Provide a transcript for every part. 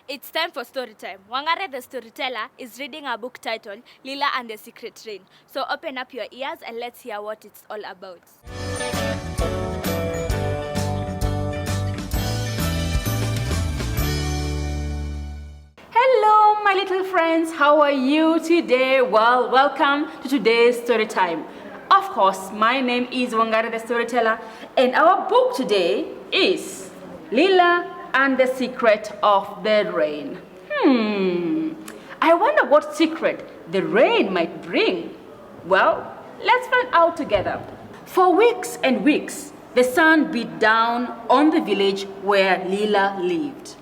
It's time for story time. Wangare the storyteller is reading a book titled Lila and the Secret Rain. So open up your ears and let's hear what it's all about. Hello, my little friends. How are you today? Well, welcome to today's story time. Of course, my name is Wangare the storyteller, and our book today is Lila and the Secret of the Rain. I wonder what secret the rain might bring. Well, let's find out together. For weeks and weeks, the sun beat down on the village where Lila lived.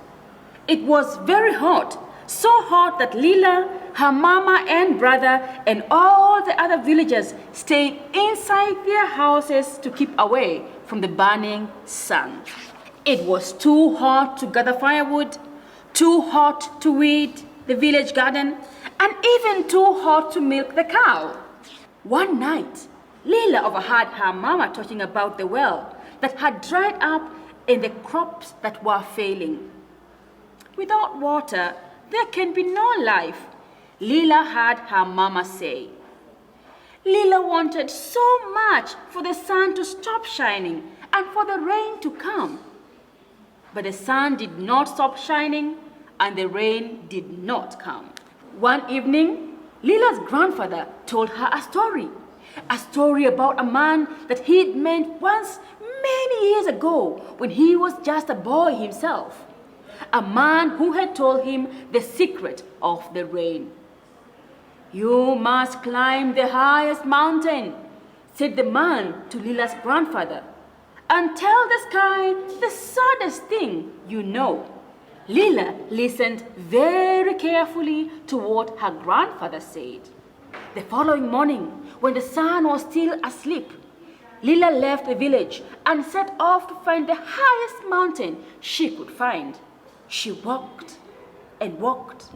It was very hot, so hot that Lila, her mama and brother, and all the other villagers stayed inside their houses to keep away from the burning sun. It was too hot to gather firewood, too hot to weed the village garden, and even too hot to milk the cow. One night, Lila overheard her mama talking about the well that had dried up and the crops that were failing. Without water, there can be no life, Lila heard her mama say. Lila wanted so much for the sun to stop shining and for the rain to come. But the sun did not stop shining and the rain did not come. One evening, Lila's grandfather told her a story about a man that he'd met once many years ago when he was just a boy himself. A man who had told him the secret of the rain. "You must climb the highest mountain," said the man to Lila's grandfather, "and tell the sky the saddest thing you know." Lila listened very carefully to what her grandfather said. The following morning, when the sun was still asleep, Lila left the village and set off to find the highest mountain she could find. She walked and walked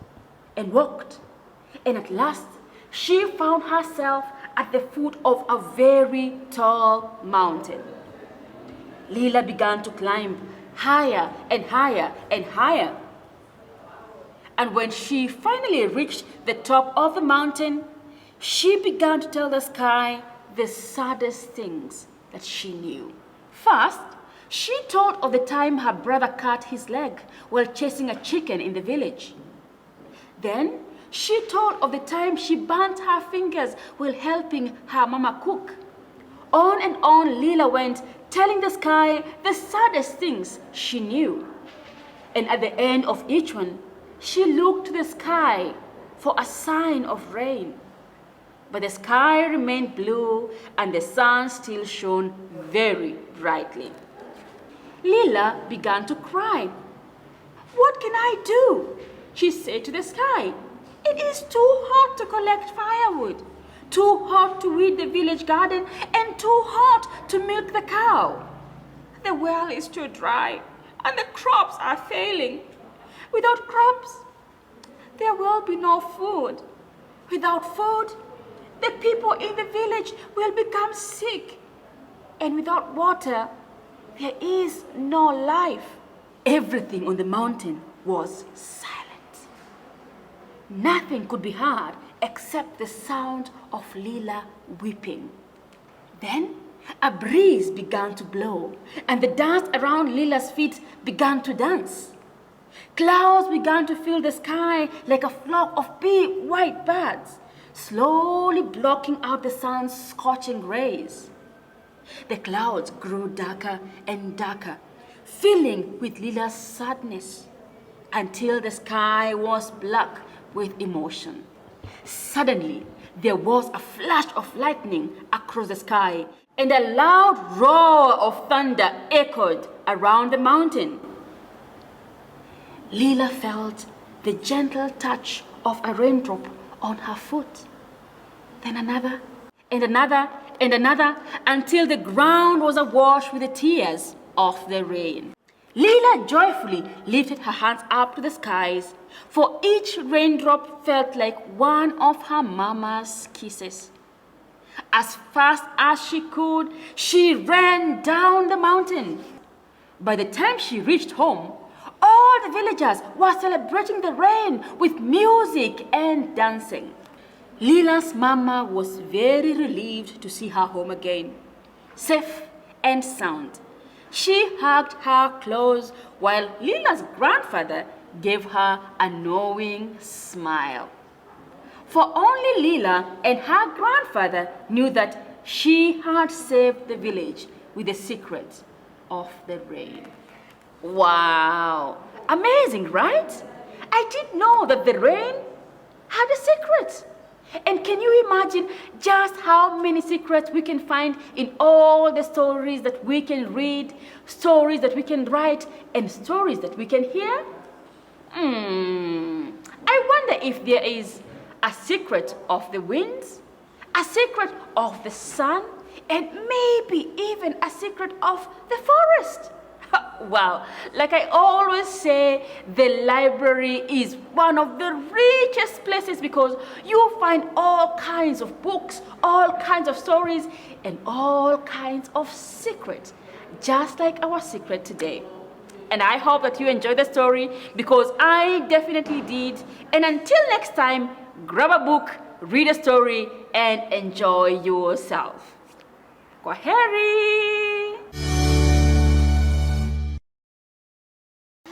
and walked, and at last she found herself at the foot of a very tall mountain. Lila began to climb higher and higher and higher. And when she finally reached the top of the mountain, she began to tell the sky the saddest things that she knew. First, she told of the time her brother cut his leg while chasing a chicken in the village. Then, she told of the time she burnt her fingers while helping her mama cook. On and on Lila went, telling the sky the saddest things she knew. And at the end of each one, she looked to the sky for a sign of rain. But the sky remained blue and the sun still shone very brightly. Lila began to cry. "What can I do?" she said to the sky. "It is too hot to collect firewood, too hot to weed the village garden, and too hot to milk the cow. The well is too dry, and the crops are failing. Without crops, there will be no food. Without food, the people in the village will become sick. And without water, there is no life." Everything on the mountain was silent. Nothing could be heard except the sound of Lila weeping. Then a breeze began to blow, and the dust around Lila's feet began to dance. Clouds began to fill the sky like a flock of big white birds, slowly blocking out the sun's scorching rays. The clouds grew darker and darker, filling with Lila's sadness, until the sky was black with emotion. Suddenly, there was a flash of lightning across the sky, and a loud roar of thunder echoed around the mountain. Lila felt the gentle touch of a raindrop on her foot, then another, and another, and another, until the ground was awash with the tears of the rain. Lila joyfully lifted her hands up to the skies, for each raindrop felt like one of her mama's kisses. As fast as she could, she ran down the mountain. By the time she reached home, All the villagers were celebrating the rain with music and dancing. Lila's mama was very relieved to see her home again, safe and sound. She hugged her close while Lila's grandfather gave her a knowing smile. For only Lila and her grandfather knew that she had saved the village with the secret of the rain. Wow! Amazing, right? I didn't know that the rain had a secret. And can you imagine just how many secrets we can find in all the stories that we can read, stories that we can write, and stories that we can hear? I wonder if there is a secret of the winds, a secret of the sun, and maybe even a secret of the forest. Wow, like I always say, the library is one of the richest places because you find all kinds of books, all kinds of stories, and all kinds of secrets, just like our secret today. And I hope that you enjoyed the story because I definitely did. And until next time, grab a book, read a story, and enjoy yourself. Kwaheri!